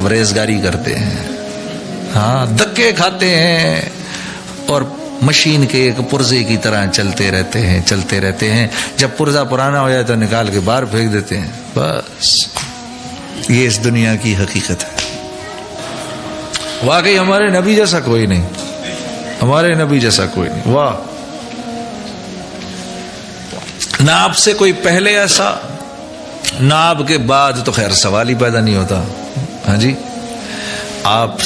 ریزگاری کرتے ہیں، ہاں دھکے کھاتے ہیں اور مشین کے ایک پرزے کی طرح چلتے رہتے ہیں. جب پرزا پرانا ہو جائے تو نکال کے باہر پھینک دیتے ہیں. بس یہ اس دنیا کی حقیقت ہے. واقعی ہمارے نبی جیسا کوئی نہیں، ہمارے نبی جیسا کوئی نہیں. واہ، نہ آپ سے کوئی پہلے ایسا، نہ آپ کے بعد تو خیر سوال ہی پیدا نہیں ہوتا. ہاں جی، آپ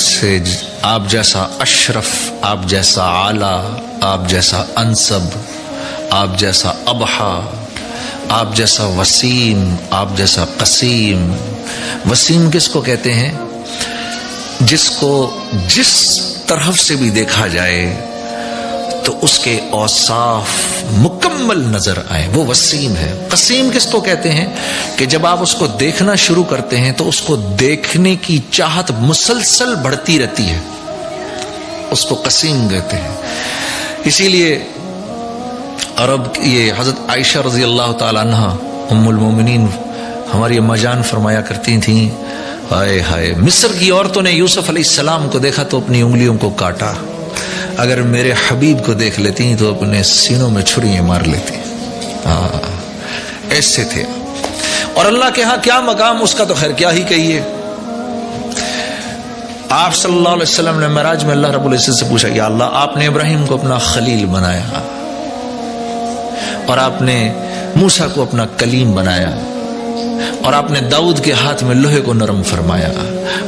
جیسا اشرف، آپ جیسا اعلیٰ، آپ جیسا انسب، آپ جیسا ابحا، آپ جیسا وسیم، آپ جیسا قسیم. وسیم کس کو کہتے ہیں؟ جس کو جس طرف سے بھی دیکھا جائے تو اس کے اوصاف مکمل نظر آئے، وہ وسیم ہے. قسیم کس کو کہتے ہیں؟ کہ جب آپ اس کو دیکھنا شروع کرتے ہیں تو اس کو دیکھنے کی چاہت مسلسل بڑھتی رہتی ہے، اس کو قسیم کہتے ہیں. اسی لیے عرب یہ حضرت عائشہ رضی اللہ تعالی عنہ ام المومنین ہماری اما جان فرمایا کرتی تھیں، ہائے ہائے مصر کی عورتوں نے یوسف علیہ السلام کو دیکھا تو اپنی انگلیوں کو کاٹا، اگر میرے حبیب کو دیکھ لیتی تو اپنے سینوں میں چھریاں مار لیتی. ایسے تھے. اور اللہ کے ہاں کیا مقام اس کا تو خیر کیا ہی کہیے. آپ صلی اللہ علیہ وسلم نے معراج میں اللہ رب العزت سے پوچھا، یا اللہ آپ نے ابراہیم کو اپنا خلیل بنایا اور آپ نے موسیٰ کو اپنا کلیم بنایا اور آپ نے داؤد کے ہاتھ میں لوہے کو نرم فرمایا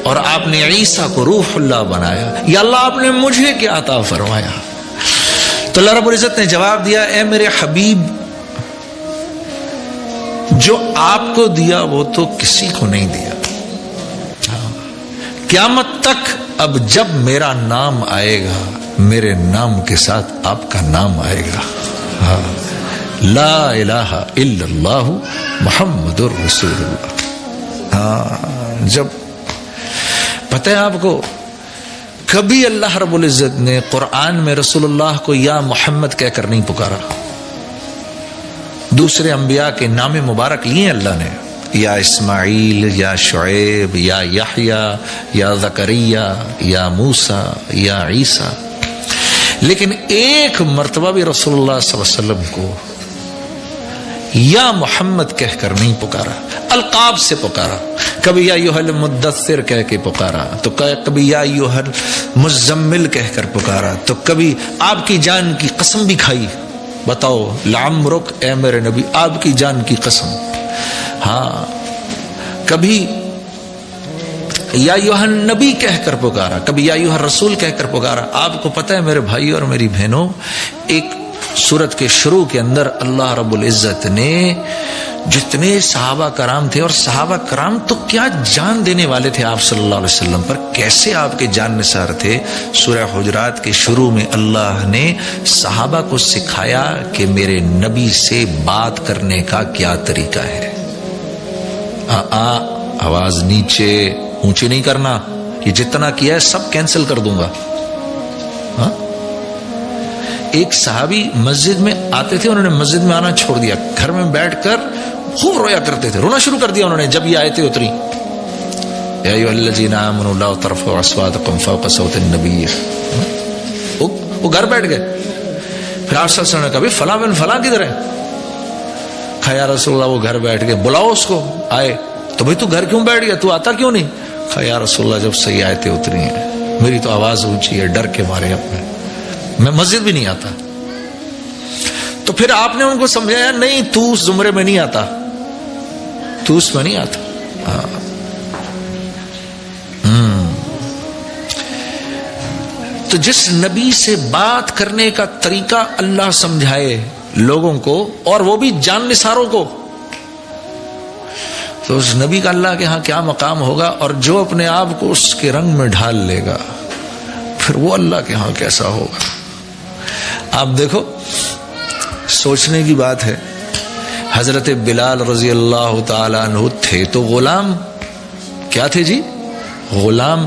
اور آپ نے عیسیٰ کو روح اللہ بنایا، یا اللہ آپ نے مجھے کیا عطا فرمایا؟ تو اللہ رب العزت نے جواب دیا، اے میرے حبیب جو آپ کو دیا وہ تو کسی کو نہیں دیا. قیامت تک اب جب میرا نام آئے گا میرے نام کے ساتھ آپ کا نام آئے گا. لا الہ الا اللہ محمد الرسول اللہ. جب پتہ ہے آپ کو کبھی اللہ رب العزت نے قرآن میں رسول اللہ کو یا محمد کہہ کر نہیں پکارا. دوسرے انبیاء کے نام مبارک لیے اللہ نے، یا اسماعیل، یا شعیب، یا یحییٰ، یا زکریا، یا موسیٰ، یا عیسیٰ، لیکن ایک مرتبہ بھی رسول اللہ صلی اللہ علیہ وسلم کو یا محمد کہہ کر نہیں پکارا. القاب سے پکارا، کبھی یا ایھا المدثر کہہ کے پکارا، تو کبھی یا ایھا المزمل کہہ کر پکارا، تو کبھی آپ کی جان کی قسم بھی کھائی. بتاؤ لعمرک، اے میرے نبی آپ کی جان کی قسم. ہاں کبھی یا ایھا النبی کہہ کر پکارا، کبھی یا ایھا الرسول کہہ کر پکارا. آپ کو پتہ ہے میرے بھائی اور میری بہنوں، ایک سورت کے شروع کے اندر اللہ رب العزت نے جتنے صحابہ کرام تھے، اور صحابہ کرام تو کیا جان دینے والے تھے آپ صلی اللہ علیہ وسلم پر، کیسے آپ کے جان نثار تھے. سورہ حجرات کے شروع میں اللہ نے صحابہ کو سکھایا کہ میرے نبی سے بات کرنے کا کیا طریقہ ہے. آواز نیچے اونچی نہیں کرنا، یہ جتنا کیا ہے سب کینسل کر دوں گا. ایک صحابی مسجد میں آتے تھے، انہوں نے مسجد میں آنا چھوڑ دیا، گھر میں بیٹھ کر خوب رویا کرتے تھے، رونا شروع کر دیا انہوں نے جب یہ آیتیں اتری، یا ایھا الذین آمنوا لا ترفعوا اصواتکم فوق صوت النبی. وہ گھر بیٹھ گئے. پھر آپ صلی اللہ علیہ وسلم نے کہا فلاں بن فلاں کدھر ہے؟ کہا یا رسول اللہ وہ گھر بیٹھ گئے. بلاؤ اس کو. آئے تو بھئی تو گھر کیوں بیٹھ گیا، تو آتا کیوں نہیں؟ کہا یا رسول اللہ جب صحیح آیتیں اتری ہیں میری تو آواز اونچی ہے، ڈر کے مارے اپنے میں مسجد بھی نہیں آتا. تو پھر آپ نے ان کو سمجھایا نہیں تو اس زمرے میں نہیں آتا، تو اس میں نہیں آتا. تو جس نبی سے بات کرنے کا طریقہ اللہ سمجھائے لوگوں کو، اور وہ بھی جان نثاروں کو، تو اس نبی کا اللہ کے ہاں کیا مقام ہوگا. اور جو اپنے آپ کو اس کے رنگ میں ڈھال لے گا پھر وہ اللہ کے ہاں کیسا ہوگا. آپ دیکھو سوچنے کی بات ہے، حضرت بلال رضی اللہ تعالیٰ عنہ تھے تو غلام، کیا تھے جی؟ غلام.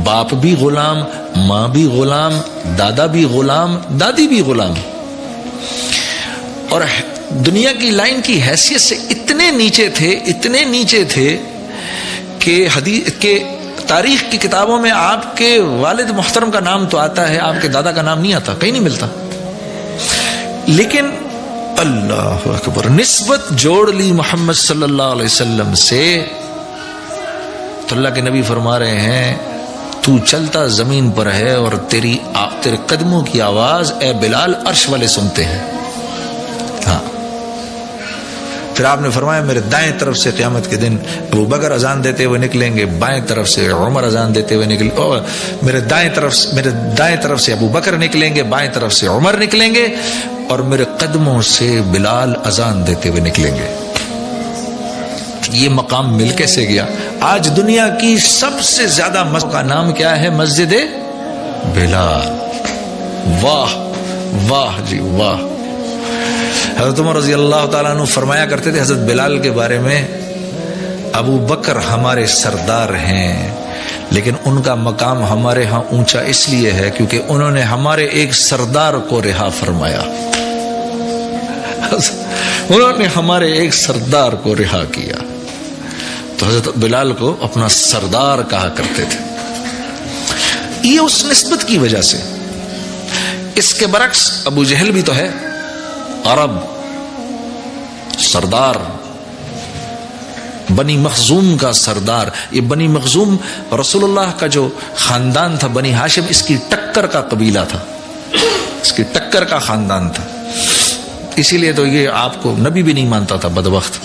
باپ بھی غلام، ماں بھی غلام، دادا بھی غلام، دادی بھی غلام، اور دنیا کی لائن کی حیثیت سے اتنے نیچے تھے کہ تاریخ کی کتابوں میں آپ کے والد محترم کا نام تو آتا ہے، آپ کے دادا کا نام نہیں آتا، کہیں نہیں ملتا. لیکن اللہ اکبر، نسبت جوڑ لی محمد صلی اللہ علیہ وسلم سے تو اللہ کے نبی فرما رہے ہیں تو چلتا زمین پر ہے اور تیرے قدموں کی آواز اے بلال عرش والے سنتے ہیں. ہاں، پھر آپ نے فرمایا میرے دائیں طرف سے قیامت کے دن ابو بکر اذان دیتے ہوئے نکلیں گے، بائیں طرف سے عمر اذان دیتے ہوئے نکلیں گے، میرے دائیں طرف سے ابو بکر نکلیں گے، بائیں طرف سے عمر نکلیں گے، اور میرے قدموں سے بلال اذان دیتے ہوئے نکلیں گے. یہ مقام مل کیسے گیا؟ آج دنیا کی سب سے زیادہ مسجد کا نام کیا ہے؟ مسجد بلال. واہ واہ جی واہ. حضرت عمر رضی اللہ تعالیٰ عنہ فرمایا کرتے تھے حضرت بلال کے بارے میں، ابو بکر ہمارے سردار ہیں لیکن ان کا مقام ہمارے ہاں اونچا اس لیے ہے کیونکہ انہوں نے ہمارے ایک سردار کو رہا فرمایا. انہوں نے ہمارے ایک سردار کو رہا کیا. تو حضرت بلال کو اپنا سردار کہا کرتے تھے. یہ اس نسبت کی وجہ سے. اس کے برعکس ابو جہل بھی تو ہے عرب سردار، بنی مخزوم کا سردار. یہ بنی مخزوم رسول اللہ کا جو خاندان تھا، بنی ہاشم، اس کی ٹکر کا قبیلہ تھا، اس کی ٹکر کا خاندان تھا. اسی لیے تو یہ آپ کو نبی بھی نہیں مانتا تھا بدبخت،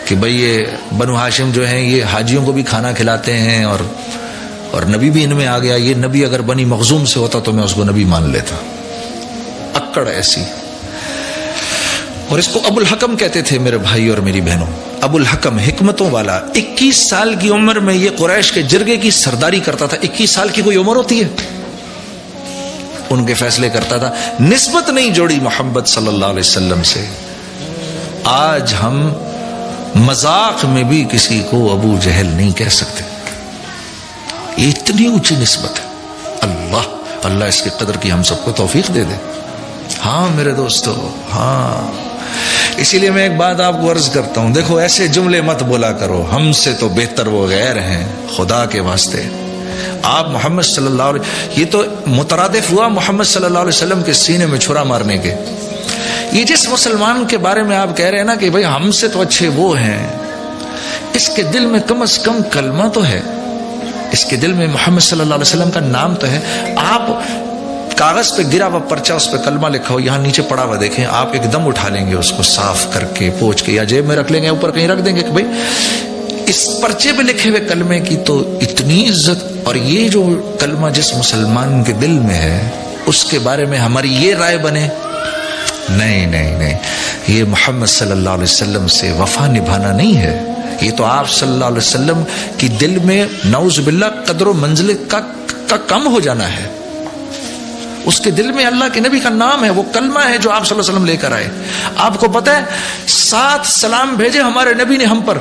کہ بھئی یہ بنو ہاشم جو ہیں یہ حاجیوں کو بھی کھانا کھلاتے ہیں اور نبی بھی ان میں آ گیا. یہ نبی اگر بنی مخزوم سے ہوتا تو میں اس کو نبی مان لیتا. اکڑ ایسی. اور اس کو ابو الحکم کہتے تھے میرے بھائی اور میری بہنوں. ابو الحکم حکمتوں والا. 21 سال کی عمر میں یہ قریش کے جرگے کی سرداری کرتا تھا. 21 سال کی کوئی عمر ہوتی ہے؟ ان کے فیصلے کرتا تھا. نسبت نہیں جوڑی محمد صلی اللہ علیہ وسلم سے. آج ہم مذاق میں بھی کسی کو ابو جہل نہیں کہہ سکتے. یہ اتنی اونچی نسبت ہے. اللہ اس کی قدر کی ہم سب کو توفیق دے دے. ہاں میرے دوستو، ہاں. اسی لیے میں ایک بات آپ کو عرض کرتا ہوں، دیکھو ایسے جملے مت بولا کرو ہم سے تو بہتر وہ غیر ہیں. خدا کے واسطے آپ محمد صلی اللہ علیہ، یہ تو مترادف ہوا محمد صلی اللہ علیہ وسلم کے سینے میں چھرا مارنے کے. یہ جس مسلمان کے بارے میں آپ کہہ رہے ہیں نا کہ بھئی ہم سے تو اچھے وہ ہیں، اس کے دل میں کم از کم کلمہ تو ہے، اس کے دل میں محمد صلی اللہ علیہ وسلم کا نام تو ہے. آپ کاغذ پہ گرا ہوا پرچہ، اس پہ کلمہ لکھا ہو، یہاں نیچے پڑا ہوا دیکھیں، آپ ایک دم اٹھا لیں گے اس کو صاف کر کے پوچھ کے، یا جیب میں رکھ لیں گے، اوپر کہیں رکھ دیں گے کہ بھئی اس پرچے پہ لکھے ہوئے کلمے کی تو اتنی عزت. اور یہ جو کلمہ جس مسلمان کے دل میں ہے اس کے بارے میں ہماری یہ رائے بنے، نہیں نہیں نہیں، یہ محمد صلی اللہ علیہ وسلم سے وفا نبھانا نہیں ہے. یہ تو آپ صلی اللہ علیہ وسلم کی دل میں نعوذ باللہ قدر و منزلت کا کم ہو جانا ہے. اس کے دل میں اللہ کے نبی کا نام ہے، وہ کلمہ ہے جو آپ صلی اللہ علیہ وسلم لے کر آئے. آپ کو پتہ ہے 7 سلام بھیجے ہمارے نبی نے ہم پر.